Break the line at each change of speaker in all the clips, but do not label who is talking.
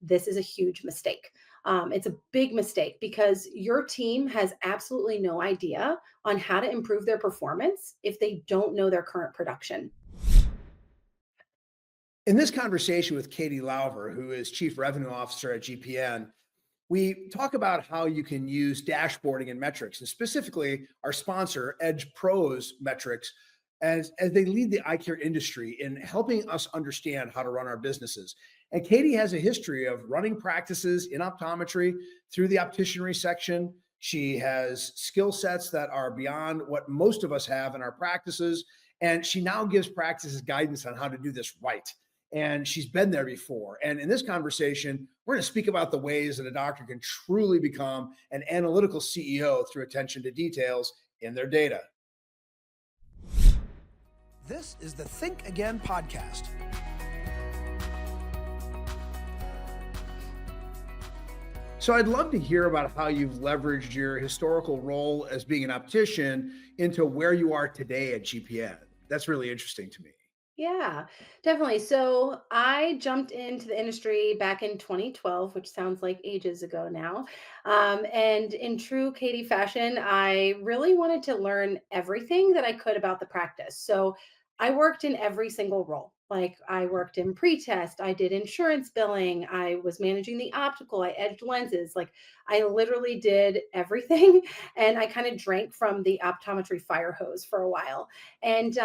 this is a huge mistake. It's a big mistake because your team has absolutely no idea on how to improve their performance if they don't know their current production.
In this conversation with Katie Lauver, who is Chief Revenue Officer at GPN, we talk about how you can use dashboarding and metrics, and specifically our sponsor, Edge Pro's metrics, as they lead the eye care industry in helping us understand how to run our businesses. And Katie has a history of running practices in optometry through the opticianry section. She has skill sets that are beyond what most of us have in our practices. And she now gives practices guidance on how to do this right. And she's been there before. And in this conversation, we're going to speak about the ways that a doctor can truly become an analytical CEO through attention to details in their data. This is the Think Again podcast. So I'd love to hear about how you've leveraged your historical role as being an optician into where you are today at GPN. That's really interesting to me.
Yeah, definitely. So I jumped into the industry back in 2012, which sounds like ages ago now. And in true Katie fashion, I really wanted to learn everything that I could about the practice. So I worked in every single role. Like I worked in pre-test, I did insurance billing, I was managing the optical, I edged lenses. Like I literally did everything. And I kind of drank from the optometry fire hose for a while. And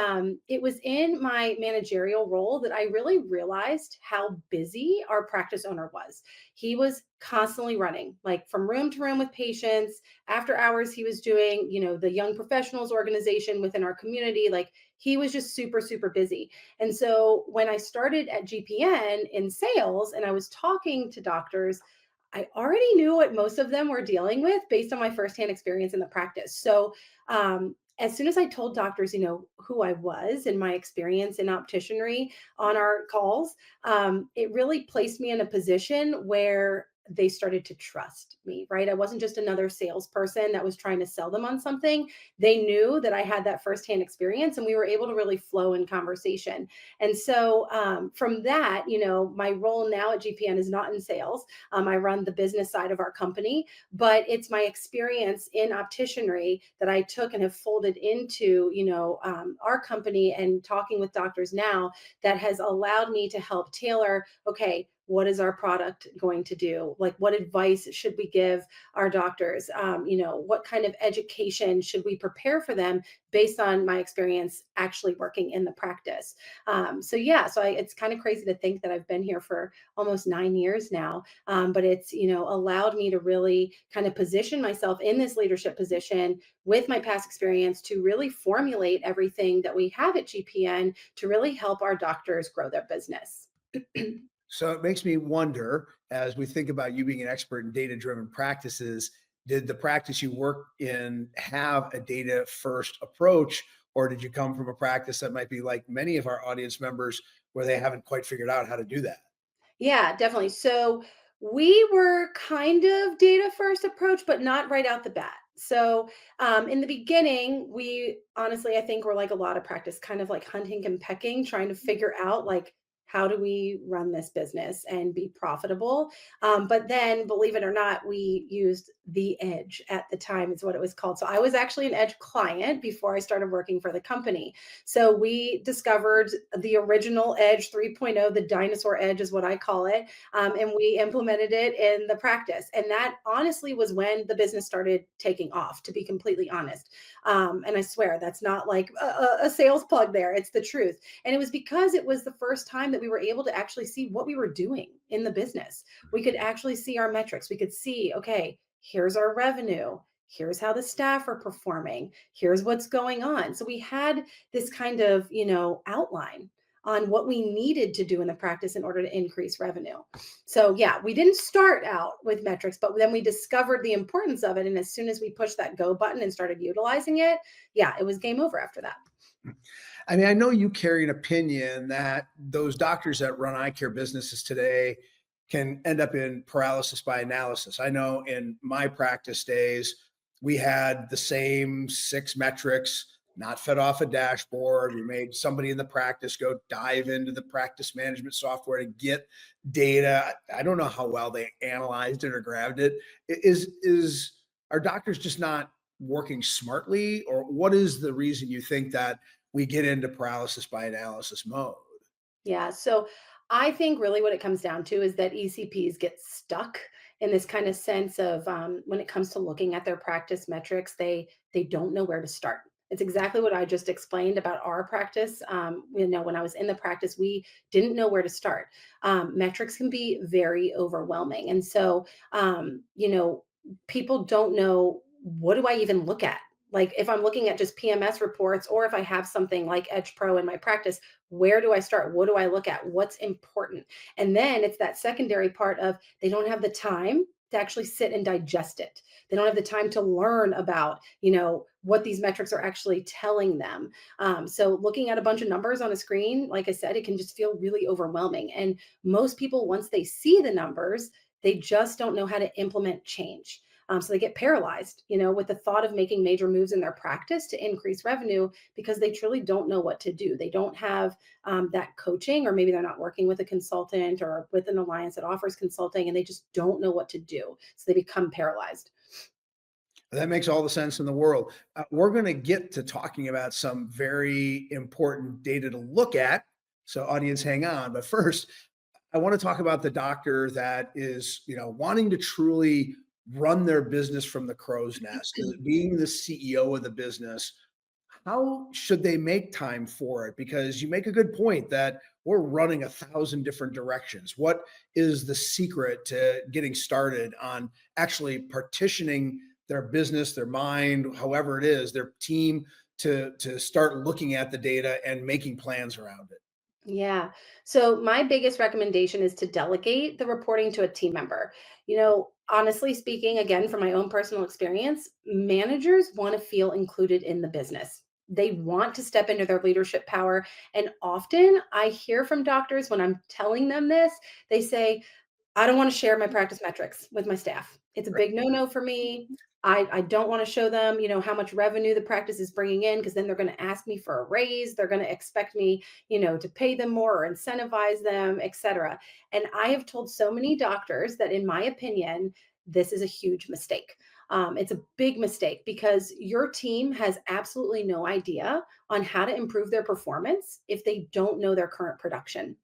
it was in my managerial role that I really realized how busy our practice owner was. He was constantly running, like from room to room with patients. After hours, he was doing, the young professionals organization within our community. Like he was just super, super busy. And so when I started at GPN in sales and I was talking to doctors, I already knew what most of them were dealing with based on my firsthand experience in the practice. So, as soon as I told doctors, who I was and my experience in opticianry on our calls, it really placed me in a position where they started to trust me, right? I wasn't just another salesperson that was trying to sell them on something. They knew that I had that firsthand experience and we were able to really flow in conversation. And so from that, my role now at GPN is not in sales. I run the business side of our company, but it's my experience in opticianry that I took and have folded into, our company and talking with doctors now that has allowed me to help tailor, okay, what is our product going to do? Like, what advice should we give our doctors? What kind of education should we prepare for them based on my experience actually working in the practice? It's kind of crazy to think that I've been here for almost 9 years now, but it's allowed me to really kind of position myself in this leadership position with my past experience to really formulate everything that we have at GPN to really help our doctors grow their business.
So it makes me wonder, as we think about you being an expert in data-driven practices, did the practice you work in have a data-first approach, or did you come from a practice that might be like many of our audience members where they haven't quite figured out how to do that?
Yeah, definitely. So we were kind of data first approach, but not right out the bat. So in the beginning, we honestly, I think we're like a lot of practice, kind of like hunting and pecking, trying to figure out like, how do we run this business and be profitable? But then, believe it or not, we used the Edge at the time, is what it was called. So I was actually an Edge client before I started working for the company. So we discovered the original Edge 3.0, the dinosaur Edge is what I call it. And we implemented it in the practice. And that honestly was when the business started taking off, to be completely honest. And I swear that's not like a sales plug there. It's the truth. And it was because it was the first time that we were able to actually see what we were doing in the business. We could actually see our metrics. We could see, okay, here's our revenue. Here's how the staff are performing. Here's what's going on. So we had this kind of, outline on what we needed to do in the practice in order to increase revenue. So yeah, we didn't start out with metrics, but then we discovered the importance of it. And as soon as we pushed that go button and started utilizing it, yeah, it was game over after that.
I mean, I know you carry an opinion that those doctors that run eye care businesses today can end up in paralysis by analysis. I know in my practice days, we had the same 6 metrics not fed off a dashboard. We made somebody in the practice go dive into the practice management software to get data. I don't know how well they analyzed it or grabbed it. Is our doctors just not working smartly, or what is the reason you think that we get into paralysis by analysis mode?
Yeah. So I think really what it comes down to is that ECPs get stuck in this kind of sense of when it comes to looking at their practice metrics, they don't know where to start. It's exactly what I just explained about our practice. When I was in the practice, we didn't know where to start. Metrics can be very overwhelming, and so people don't know, what do I even look at? Like if I'm looking at just PMS reports, or if I have something like Edge Pro in my practice, where do I start? What do I look at? What's important? And then it's that secondary part of, they don't have the time to actually sit and digest it. They don't have the time to learn about, what these metrics are actually telling them. So looking at a bunch of numbers on a screen, like I said, it can just feel really overwhelming. And most people, once they see the numbers, they just don't know how to implement change. So they get paralyzed, with the thought of making major moves in their practice to increase revenue, because they truly don't know what to do. They don't have that coaching, or maybe they're not working with a consultant or with an alliance that offers consulting, and they just don't know what to do. So they become paralyzed.
That makes all the sense in the world. We're going to get to talking about some very important data to look at. So, audience, hang on. But first, I want to talk about the doctor that is, wanting to truly run their business from the crow's nest, being the CEO of the business. How should they make time for it? Because you make a good point that we're running 1,000 different directions. What is the secret to getting started on actually partitioning their business, their mind, however it is, their team, to start looking at the data and making plans around it?
Yeah. So my biggest recommendation is to delegate the reporting to a team member. Honestly speaking, again, from my own personal experience, managers want to feel included in the business. They want to step into their leadership power. And often I hear from doctors when I'm telling them this, they say, I don't want to share my practice metrics with my staff. It's a
Right.
big no-no for me. I don't want to show them, how much revenue the practice is bringing in, because then they're going to ask me for a raise. They're going to expect me, to pay them more or incentivize them, etc. And I have told so many doctors that, in my opinion, this is a huge mistake. It's a big mistake, because your team has absolutely no idea on how to improve their performance if they don't know their current production.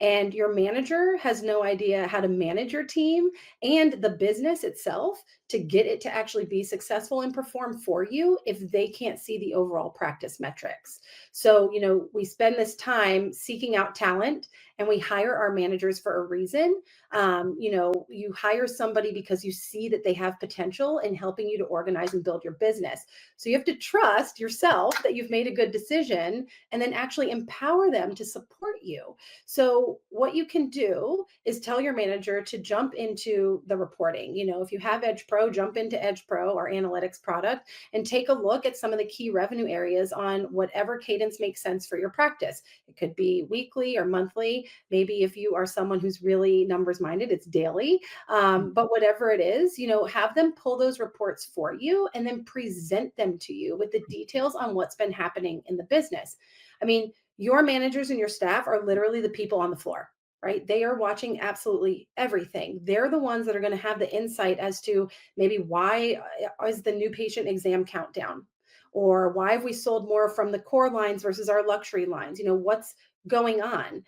And your manager has no idea how to manage your team and the business itself to get it to actually be successful and perform for you if they can't see the overall practice metrics. So, we spend this time seeking out talent, and we hire our managers for a reason. You hire somebody because you see that they have potential in helping you to organize and build your business. So you have to trust yourself that you've made a good decision, and then actually empower them to support you. So, what you can do is tell your manager to jump into the reporting. If you have Edge Pro, jump into Edge Pro, our analytics product, and take a look at some of the key revenue areas on whatever cadence makes sense for your practice. It could be weekly or monthly. Maybe if you are someone who's really numbers minded, it's daily. But whatever it is, have them pull those reports for you and then present them to you with the details on what's been happening in the business. I mean, your managers and your staff are literally the people on the floor, right? They are watching absolutely everything. They're the ones that are going to have the insight as to maybe why is the new patient exam count down, or why have we sold more from the core lines versus our luxury lines? What's going on?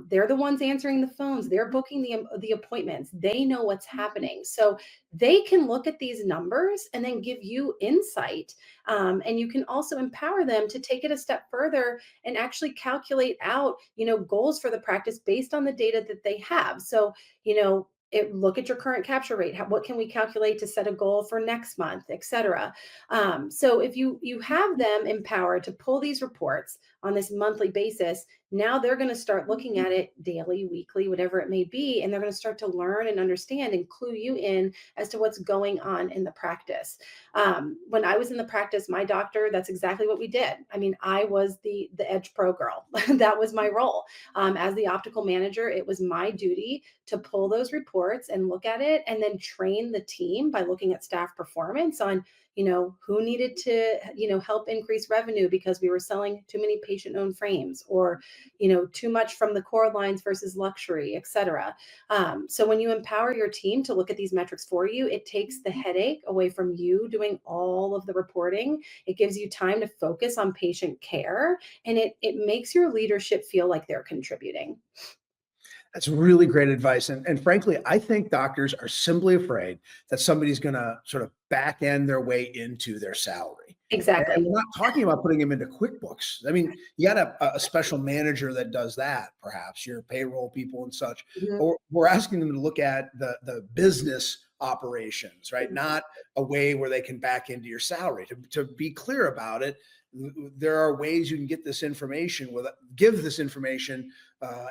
They're the ones answering the phones. They're booking the appointments. They know what's happening, so they can look at these numbers and then give you insight. And you can also empower them to take it a step further and actually calculate out, goals for the practice based on the data that they have. So, look at your current capture rate. What can we calculate to set a goal for next month, et cetera. So if you have them empowered to pull these reports on this monthly basis, now they're going to start looking at it daily, weekly, whatever it may be, and they're going to start to learn and understand and clue you in as to what's going on in the practice. When I was in the practice, my doctor, that's exactly what we did. I mean, I was the Edge Pro girl. That was my role. As the optical manager, it was my duty to pull those reports and look at it, and then train the team by looking at staff performance on, who needed to, help increase revenue because we were selling too many patient owned frames, or, too much from the core lines versus luxury, et cetera. So when you empower your team to look at these metrics for you, it takes the headache away from you doing all of the reporting. It gives you time to focus on patient care, and it makes your leadership feel like they're contributing.
That's really great advice. And frankly, I think doctors are simply afraid that somebody's going to sort of back end their way into their salary. And
Exactly.
we're not talking about putting them into QuickBooks. I mean, you got a special manager that does that, perhaps your payroll people and such.
Mhm.
But we're asking them to look at the business operations, right? Not a way where they can back into your salary. To be clear about it, there are ways you can get this information with give this information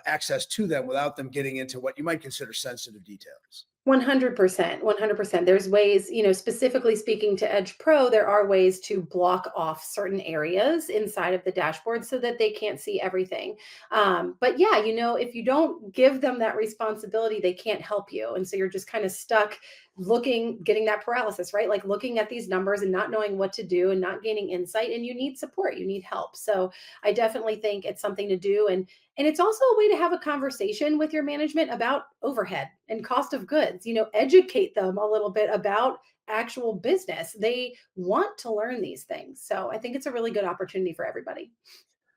access to them without them getting into what you might consider sensitive details.
100%, 100%. There's ways, specifically speaking to Edge Pro, there are ways to block off certain areas inside of the dashboard so that they can't see everything. But yeah, if you don't give them that responsibility, they can't help you. And so you're just kind of stuck looking, getting that paralysis, right? Like looking at these numbers and not knowing what to do and not gaining insight. And you need support, you need help. So I definitely think it's something to do. And it's also a way to have a conversation with your management about overhead and cost of goods, educate them a little bit about actual business. They want to learn these things. So I think it's a really good opportunity for everybody.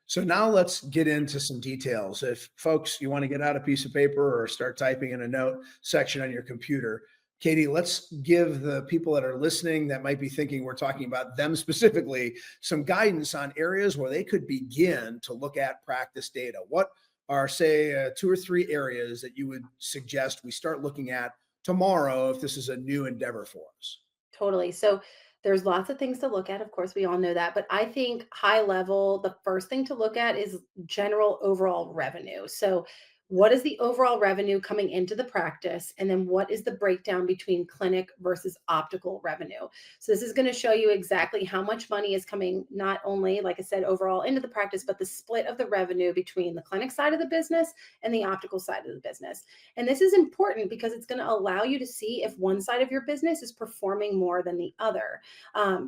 So now let's get into some details. If folks, you want to get out a piece of paper or start typing in a note section on your computer, Katie, let's give the people that are listening that might be thinking we're talking about them specifically some guidance on areas where they could begin to look at practice data. What are, say, two or three areas that you would suggest we start looking at tomorrow if this is a new endeavor for us?
Totally. So there's lots of things to look at. Of course, we all know that. But I think high level, the first thing to look at is general overall revenue. So, what is the overall revenue coming into the practice? And then what is the breakdown between clinic versus optical revenue? So, this is going to show you exactly how much money is coming, not only, like I said, overall into the practice, but the split of the revenue between the clinic side of the business and the optical side of the business. And this is important because it's going to allow you to see if one side of your business is performing more than the other.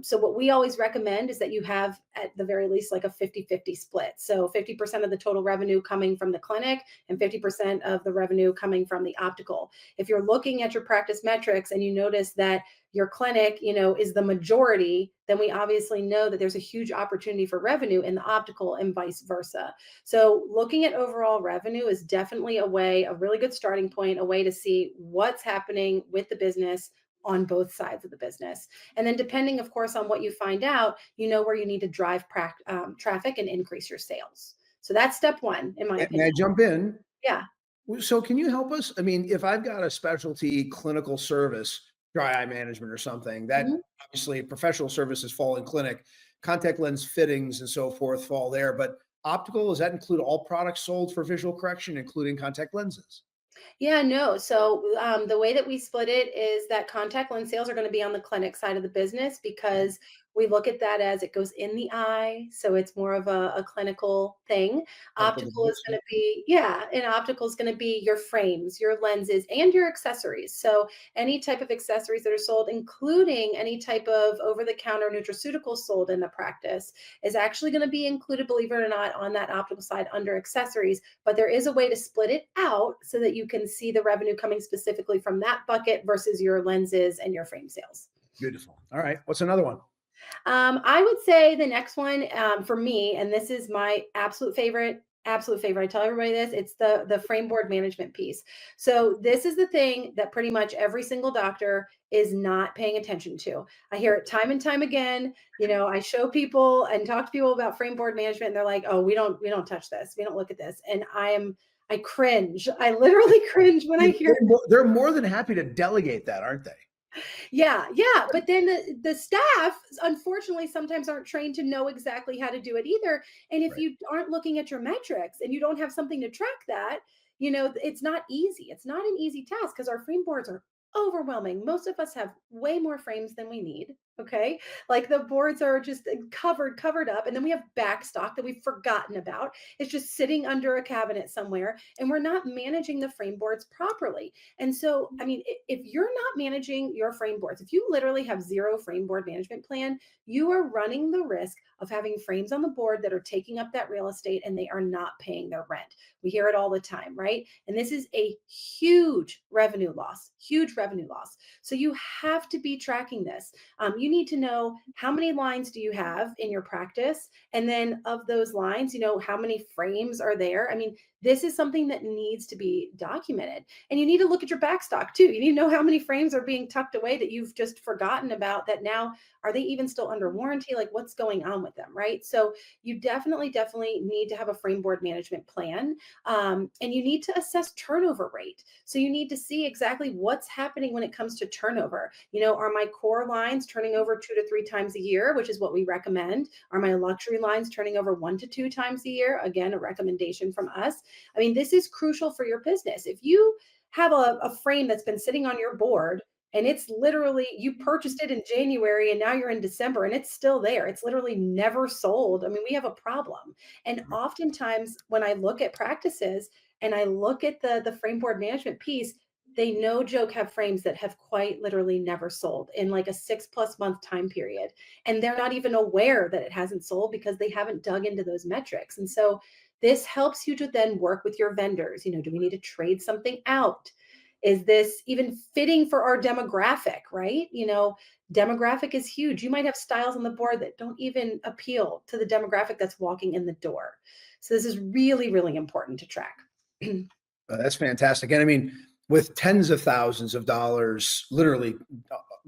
So, what we always recommend is that you have, at the very least, like a 50-50 split. So, 50% of the total revenue coming from the clinic and 50% of the revenue coming from the optical. If you're looking at your practice metrics and you notice that your clinic, is the majority, then we obviously know that there's a huge opportunity for revenue in the optical and vice versa. So looking at overall revenue is definitely a really good starting point, a way to see what's happening with the business on both sides of the business. And then depending, of course, on what you find out, where you need to drive traffic and increase your sales. So that's step one, in my
May
opinion.
I jump in?
Yeah.
So can you help us? I mean, if I've got a specialty clinical service, dry eye management or something, that
Mhm.
obviously professional services fall in clinic, contact lens fittings and so forth fall there. But optical, does that include all products sold for visual correction, including contact lenses?
Yeah, no. So the way that we split it is that contact lens sales are going to be on the clinic side of the business because we look at that as it goes in the eye. So it's more of a clinical thing.
Clinical
Optical is
device.
going to be, yeah, and optical is going to be your frames, your lenses, and your accessories. So any type of accessories that are sold, including any type of over the counter nutraceuticals sold in the practice, is actually going to be included, believe it or not, on that optical side under accessories. But there is a way to split it out so that you can see the revenue coming specifically from that bucket versus your lenses and your frame sales.
Beautiful. All right. What's another one?
I would say the next one, for me, and this is my absolute favorite. Absolute favorite. I tell everybody this. It's the frame board management piece. So this is the thing that pretty much every single doctor is not paying attention to. I hear it time and time again. I show people and talk to people about frame board management, and they're like, "Oh, we don't touch this. We don't look at this." And I cringe. I literally cringe when I hear.
They're more than happy to delegate that, aren't they?
Yeah, yeah, but then the staff, unfortunately, sometimes aren't trained to know exactly how to do it either, and if
Right.
you aren't looking at your metrics and you don't have something to track that, it's not easy. It's not an easy task because our frame boards are overwhelming. Most of us have way more frames than we need. Okay. Like the boards are just covered up. And then we have back stock that we've forgotten about. It's just sitting under a cabinet somewhere. And we're not managing the frame boards properly. And so, I mean, if you're not managing your frame boards, if you literally have zero frame board management plan, you are running the risk of having frames on the board that are taking up that real estate and they are not paying their rent. We hear it all the time, right? And this is a huge revenue loss, huge revenue loss. So you have to be tracking this. You need to know how many lines do you have in your practice, and then of those lines, how many frames are there. I mean, this is something that needs to be documented, and you need to look at your backstock too. You need to know how many frames are being tucked away that you've just forgotten about. That now, are they even still under warranty? Like, what's going on with them, right? So you definitely need to have a frame board management plan, and you need to assess turnover rate. So you need to see exactly what's happening when it comes to turnover. Are my core lines turning over 2 to 3 times a year, which is what we recommend? Are my luxury lines turning over 1 to 2 times a year? Again, a recommendation from us. I mean, this is crucial for your business. If you have a frame that's been sitting on your board and it's literally, you purchased it in January and now you're in December and it's still there, it's literally never sold. I mean, we have a problem. And oftentimes, when I look at practices and I look at the frame board management piece, they no joke have frames that have quite literally never sold in like a 6+ month time period. And they're not even aware that it hasn't sold because they haven't dug into those metrics. And so this helps you to then work with your vendors. Do we need to trade something out? Is this even fitting for our demographic, right? Demographic is huge. You might have styles on the board that don't even appeal to the demographic that's walking in the door. So this is really, really important to track.
That's fantastic. And I mean, with tens of thousands of dollars, literally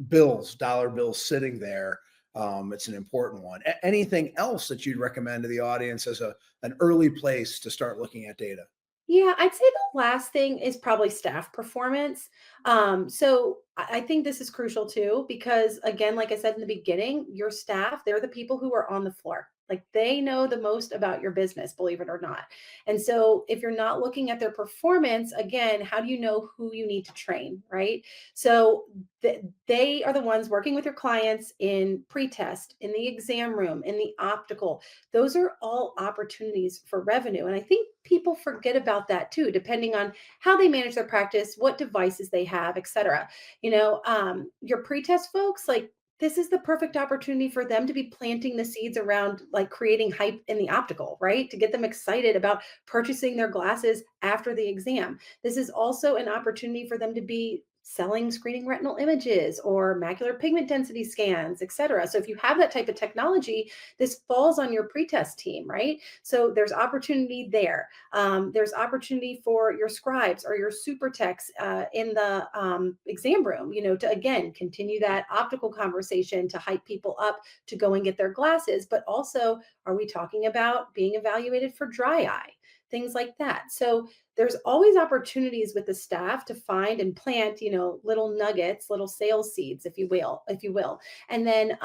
bills, dollar bills sitting there, it's an important one. Anything else that you'd recommend to the audience as an early place to start looking at data?
Yeah, I'd say the last thing is probably staff performance. So I think this is crucial too, because again, like I said in the beginning, your staff, they're the people who are on the floor. Like they know the most about your business, believe it or not. And so if you're not looking at their performance, again, how do you know who you need to train, right? So they are the ones working with your clients in pre-test, in the exam room, in the optical. Those are all opportunities for revenue. And I think people forget about that too, depending on how they manage their practice, what devices they have, et cetera. Your pretest folks, like this is the perfect opportunity for them to be planting the seeds around like creating hype in the optical, right? To get them excited about purchasing their glasses after the exam. This is also an opportunity for them to be selling screening retinal images or macular pigment density scans, et cetera. So if you have that type of technology, this falls on your pretest team, right? So there's opportunity there. There's opportunity for your scribes or your super techs in the exam room, to again continue that optical conversation to hype people up to go and get their glasses. But also, are we talking about being evaluated for dry eye? Things like that. So there's always opportunities with the staff to find and plant, little nuggets, little sales seeds, if you will. And then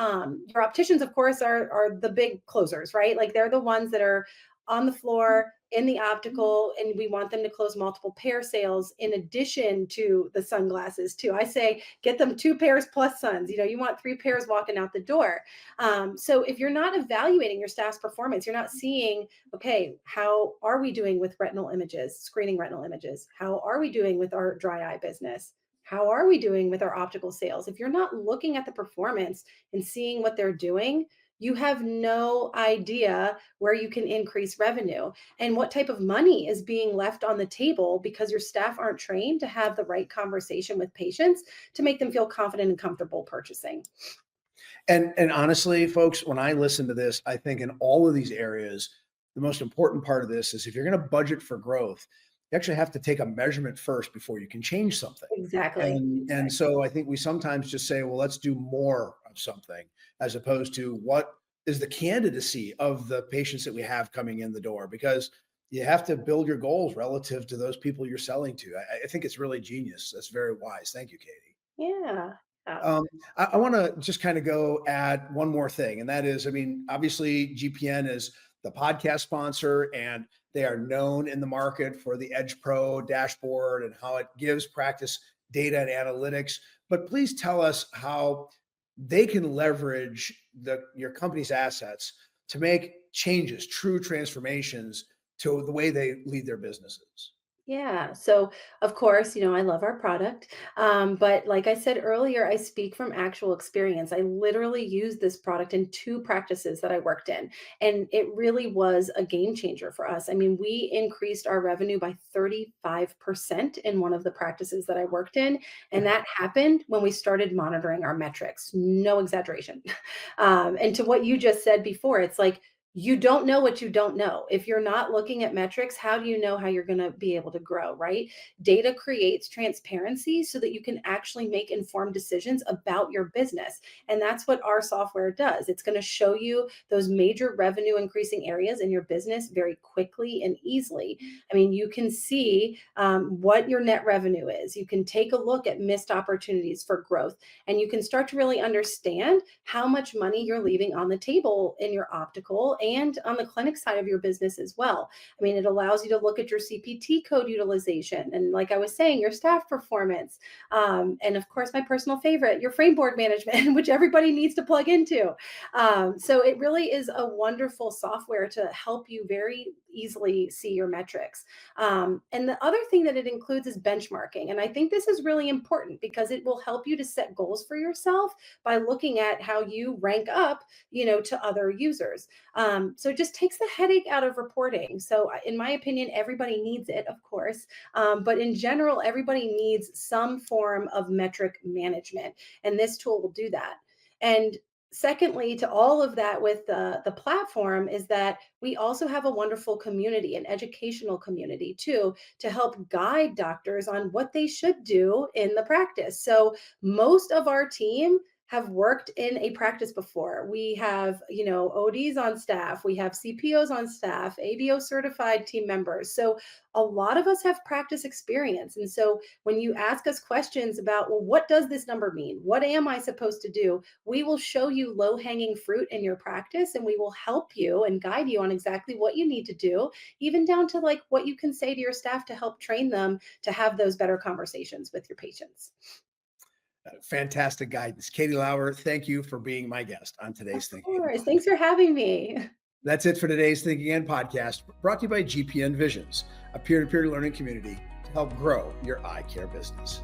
your opticians, of course, are the big closers, right? Like they're the ones that are on the floor in the optical, and we want them to close multiple pair sales in addition to the sunglasses too. I say get them 2 pairs plus suns. You want 3 pairs walking out the door. So if you're not evaluating your staff's performance, you're not seeing, okay, how are we doing with retinal images, screening retinal images? How are we doing with our dry eye business? How are we doing with our optical sales? If you're not looking at the performance and seeing what they're doing, you have no idea where you can increase revenue and what type of money is being left on the table because your staff aren't trained to have the right conversation with patients to make them feel confident and comfortable purchasing.
And honestly, folks, when I listen to this, I think in all of these areas, the most important part of this is if you're going to budget for growth, you actually have to take a measurement first before you can change something.
Exactly.
And so I think we sometimes just say, well, let's do more of something as opposed to what is the candidacy of the patients that we have coming in the door, because you have to build your goals relative to those people you're selling to. I think it's really genius. That's very wise. Thank you, Katie.
Yeah. Yeah.
Um, I want to just kind of go add one more thing, and that is, I mean, obviously, GPN is the podcast sponsor, and they are known in the market for the Edge Pro dashboard and how it gives practice data and analytics. But please tell us how they can leverage your company's assets to make changes, true transformations to the way they lead their businesses.
Yeah. So, of course, I love our product. But like I said earlier, I speak from actual experience. I literally used this product in two practices that I worked in, and it really was a game changer for us. I mean, we increased our revenue by 35% in one of the practices that I worked in. And that happened when we started monitoring our metrics. No exaggeration. And to what you just said before, it's like, you don't know what you don't know. If you're not looking at metrics, how do you know how you're going to be able to grow, right? Data creates transparency so that you can actually make informed decisions about your business. And that's what our software does. It's going to show you those major revenue increasing areas in your business very quickly and easily. I mean, you can see what your net revenue is. You can take a look at missed opportunities for growth, and you can start to really understand how much money you're leaving on the table in your optical and on the clinic side of your business as well. I mean, it allows you to look at your CPT code utilization and, like I was saying, your staff performance. And of course, my personal favorite, your frame board management, which everybody needs to plug into. So it really is a wonderful software to help you very easily see your metrics. And the other thing that it includes is benchmarking. And I think this is really important because it will help you to set goals for yourself by looking at how you rank up, to other users. So it just takes the headache out of reporting. So, in my opinion, everybody needs it, of course. But in general, everybody needs some form of metric management. And this tool will do that. And secondly, to all of that with the platform is that we also have a wonderful community, an educational community too, to help guide doctors on what they should do in the practice. So most of our team have worked in a practice before. We have, ODs on staff, we have CPOs on staff, ABO certified team members. So a lot of us have practice experience. And so when you ask us questions about, well, what does this number mean? What am I supposed to do? We will show you low hanging fruit in your practice, and we will help you and guide you on exactly what you need to do, even down to like what you can say to your staff to help train them to have those better conversations with your patients.
Fantastic guidance. Katie Lauver, thank you for being my guest on
Of
today's Thinking Again
course. Thanks
podcast.
for having me.
That's it for today's Thinking Again podcast, brought to you by GPN Visions, a peer to peer learning community to help grow your eye care business.